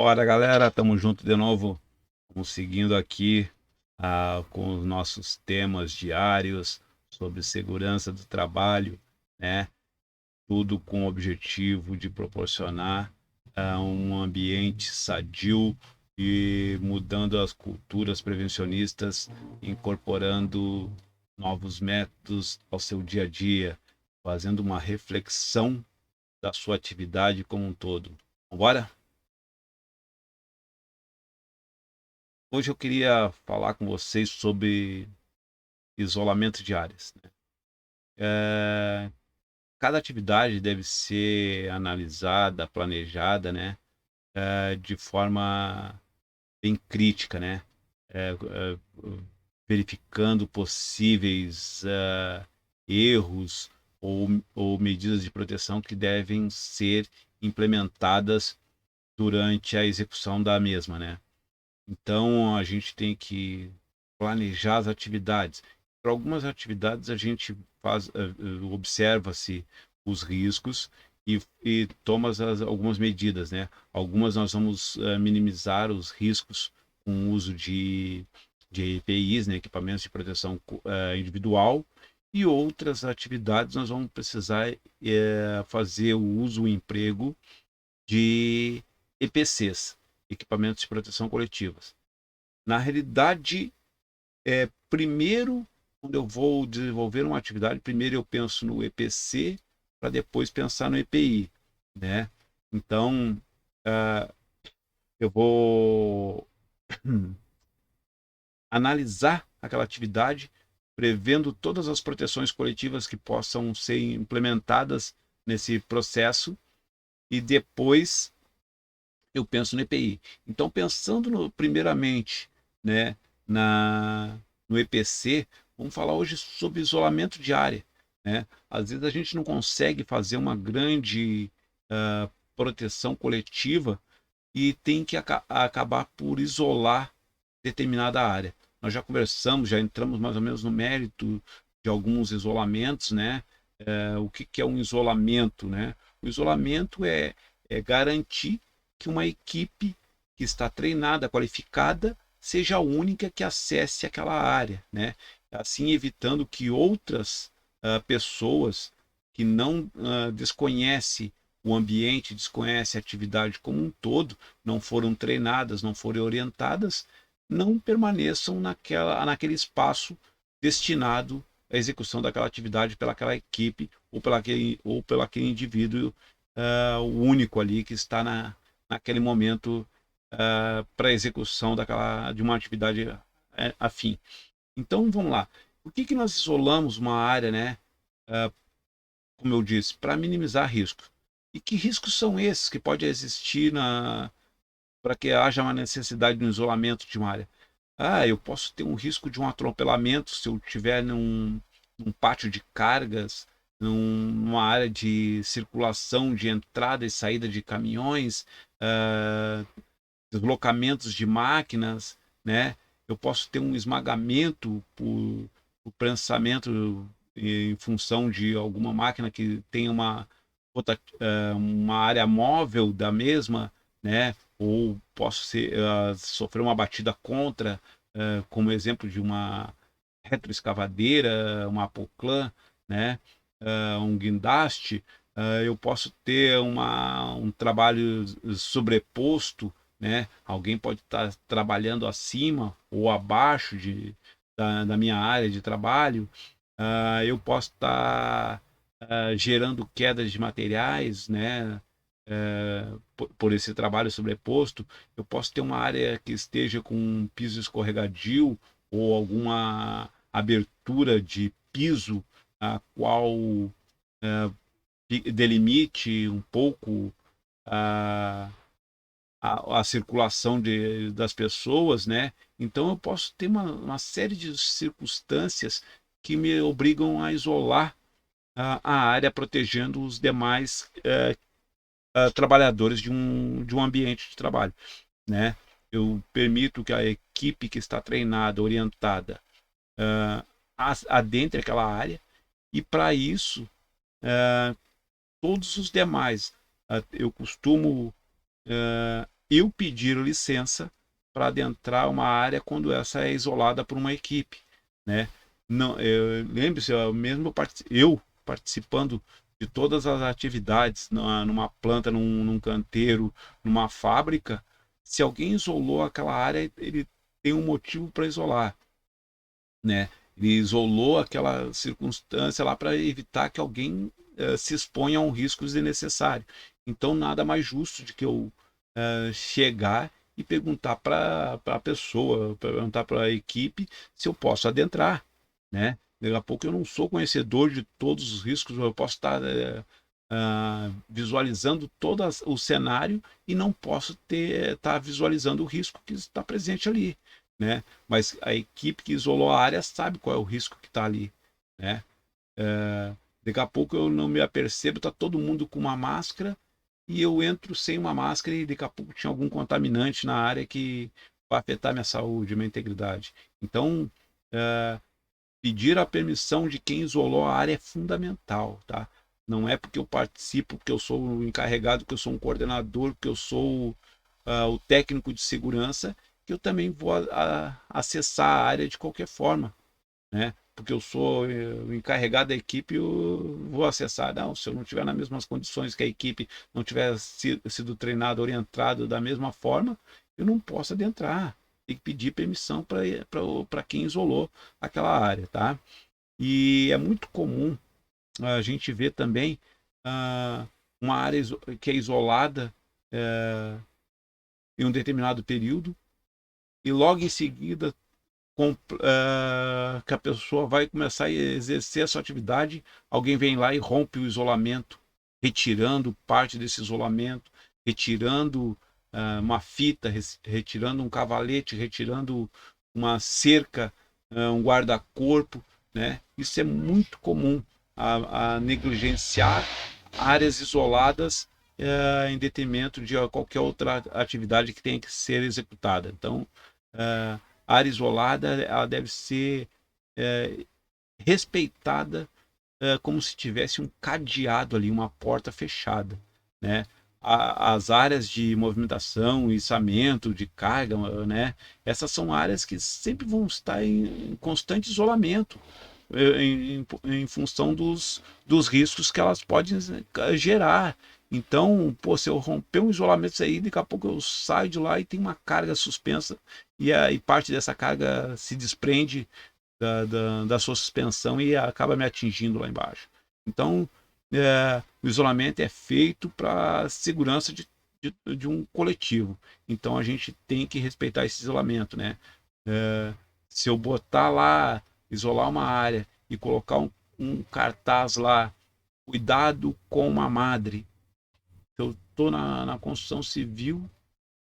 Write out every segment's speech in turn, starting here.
Ora, galera, estamos juntos de novo. Vamos seguindo aqui com os nossos temas diários sobre segurança do trabalho, né? Tudo com o objetivo de proporcionar um ambiente sadio e mudando as culturas prevencionistas, incorporando novos métodos ao seu dia a dia, fazendo uma reflexão da sua atividade como um todo. Vambora? Hoje eu queria falar com vocês sobre isolamento de áreas, né? Cada atividade deve ser analisada, planejada, né? De forma bem crítica, né? Verificando possíveis erros ou medidas de proteção que devem ser implementadas durante a execução da mesma, né? Então a gente tem que planejar as atividades. Para algumas atividades a gente observa-se os riscos e toma algumas medidas, né? Algumas nós vamos minimizar os riscos com o uso de EPIs, né? Equipamentos de proteção individual, e outras atividades nós vamos precisar fazer o uso, o emprego de EPCs, equipamentos de proteção coletivas. Na realidade, primeiro, quando eu vou desenvolver uma atividade, primeiro eu penso no EPC para depois pensar no EPI, né? Então, eu vou analisar aquela atividade, prevendo todas as proteções coletivas que possam ser implementadas nesse processo, e depois eu penso no EPI. Então, pensando primeiramente, né, no EPC, vamos falar hoje sobre isolamento de área, né? Às vezes a gente não consegue fazer uma grande proteção coletiva e tem que acabar por isolar determinada área. Nós já conversamos, já entramos mais ou menos no mérito de alguns isolamentos, né? O que é um isolamento, né? O isolamento é garantir que uma equipe que está treinada, qualificada, seja a única que acesse aquela área, né? Assim evitando que outras pessoas que não desconhecem o ambiente, desconhecem a atividade como um todo, não foram treinadas, não foram orientadas, não permaneçam naquele espaço destinado à execução daquela atividade pelaquela equipe ou pelo aquele indivíduo único ali que está naquele momento para execução de uma atividade afim. Então vamos lá. Por que nós isolamos uma área, né? Como eu disse, para minimizar riscos. E que riscos são esses que podem existir para que haja uma necessidade de um isolamento de uma área? Eu posso ter um risco de um atropelamento se eu estiver num pátio de cargas, numa área de circulação, de entrada e saída de caminhões, deslocamentos de máquinas, né? Eu posso ter um esmagamento por prensamento em função de alguma máquina que tem uma área móvel da mesma, né? Ou posso sofrer uma batida contra, como exemplo de uma retroescavadeira, uma apoclã, né? Um guindaste. Eu posso ter um trabalho sobreposto, né? Alguém pode estar trabalhando acima ou abaixo da minha área de trabalho. Eu posso estar gerando quedas de materiais, né? Por esse trabalho sobreposto. Eu posso ter uma área que esteja com um piso escorregadio ou alguma abertura de piso a qual delimite um pouco a, a circulação das pessoas, né? Então eu posso ter uma série de circunstâncias que me obrigam a isolar a área, protegendo os demais trabalhadores de um ambiente de trabalho, né? Eu permito que a equipe que está treinada, orientada, adentre aquela área, e para isso todos os demais eu costumo eu pedir licença para adentrar uma área quando essa é isolada por uma equipe, né? Não, lembre-se, eu participando de todas as atividades numa planta, num canteiro, numa fábrica, se alguém isolou aquela área, ele tem um motivo para isolar, né? Ele isolou aquela circunstância lá para evitar que alguém se exponha a um risco desnecessário. Então, nada mais justo de que eu chegar e perguntar para a pessoa, perguntar para a equipe se eu posso adentrar, né? Daqui a pouco eu não sou conhecedor de todos os riscos, eu posso estar visualizando todo o cenário e não posso estar visualizando o risco que está presente ali, né? Mas a equipe que isolou a área sabe qual é o risco que está ali, né? Daqui a pouco eu não me apercebo, está todo mundo com uma máscara e eu entro sem uma máscara e daqui a pouco tinha algum contaminante na área que vai afetar minha saúde, minha integridade. Então, pedir a permissão de quem isolou a área é fundamental, tá? Não é porque eu participo, porque eu sou o encarregado, porque eu sou um coordenador, porque eu sou o técnico de segurança, que eu também vou acessar a área de qualquer forma, né? Porque eu sou o encarregado da equipe, eu vou acessar. Não, se eu não tiver nas mesmas condições que a equipe, não tiver sido treinado, orientado da mesma forma, eu não posso adentrar. Tem que pedir permissão para quem isolou aquela área, tá? E é muito comum a gente ver também uma área que é isolada em um determinado período e logo em seguida que a pessoa vai começar a exercer a sua atividade, alguém vem lá e rompe o isolamento, retirando parte desse isolamento, retirando uma fita, retirando um cavalete, retirando uma cerca, um guarda-corpo, né? Isso é muito comum, a negligenciar áreas isoladas em detrimento de qualquer outra atividade que tenha que ser executada. Então, a área isolada ela deve ser respeitada como se tivesse um cadeado ali, uma porta fechada, né? As áreas de movimentação, içamento, de carga, né? Essas são áreas que sempre vão estar em constante isolamento, em função dos riscos que elas podem gerar. Então, pô, se eu romper um isolamento aí, daqui a pouco eu saio de lá e tem uma carga suspensa e parte dessa carga se desprende da sua suspensão e acaba me atingindo lá embaixo. Então, o isolamento é feito para a segurança de um coletivo. Então, a gente tem que respeitar esse isolamento, né? Se eu botar lá, isolar uma área e colocar um cartaz lá, cuidado com a madre, se eu estou na construção civil,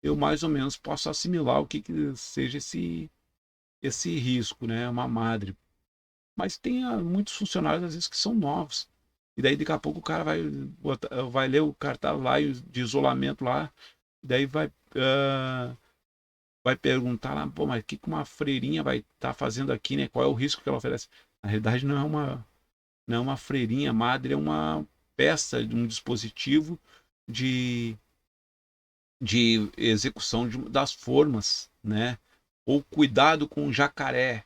eu mais ou menos posso assimilar o que seja esse risco, né? Uma madre. Mas tem muitos funcionários, às vezes, que são novos. E daí, daqui a pouco, o cara vai ler o cartaz lá de isolamento lá, e daí vai perguntar lá, pô, mas o que uma freirinha vai estar fazendo aqui, né? Qual é o risco que ela oferece? Na realidade, não é uma freirinha, madre é uma peça de um dispositivo de, de execução das formas, né? Ou cuidado com o jacaré,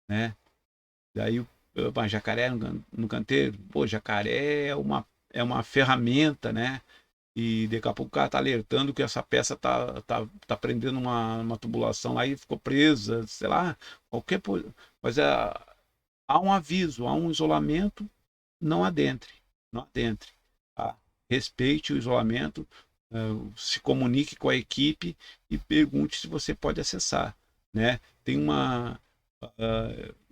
né? Daí jacaré no canteiro, pô, jacaré é uma ferramenta, né? E daqui a pouco o cara tá alertando que essa peça tá prendendo uma tubulação lá e ficou presa, sei lá, mas há um aviso, há um isolamento, não adentre, não adentre. Tá? Respeite o isolamento, se comunique com a equipe e pergunte se você pode acessar, né? Tem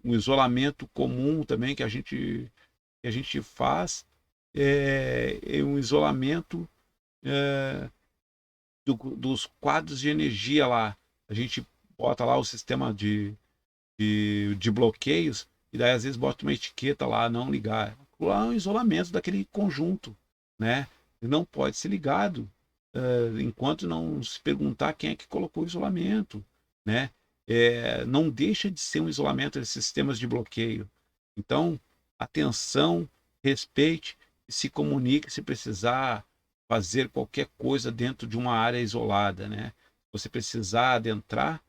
um isolamento comum também que a gente faz, é um isolamento dos quadros de energia lá. A gente bota lá o sistema de bloqueios e daí às vezes bota uma etiqueta lá, não ligar. Lá é um isolamento daquele conjunto, né? Não pode ser ligado enquanto não se perguntar quem é que colocou o isolamento, né? Não deixa de ser um isolamento desses sistemas de bloqueio. Então, atenção, respeite, se comunique se precisar, fazer qualquer coisa dentro de uma área isolada, né? Se você precisar adentrar,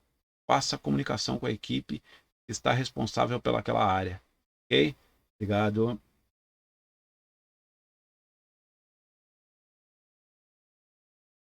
faça a comunicação com a equipe que está responsável pelaquela área, ok? Obrigado.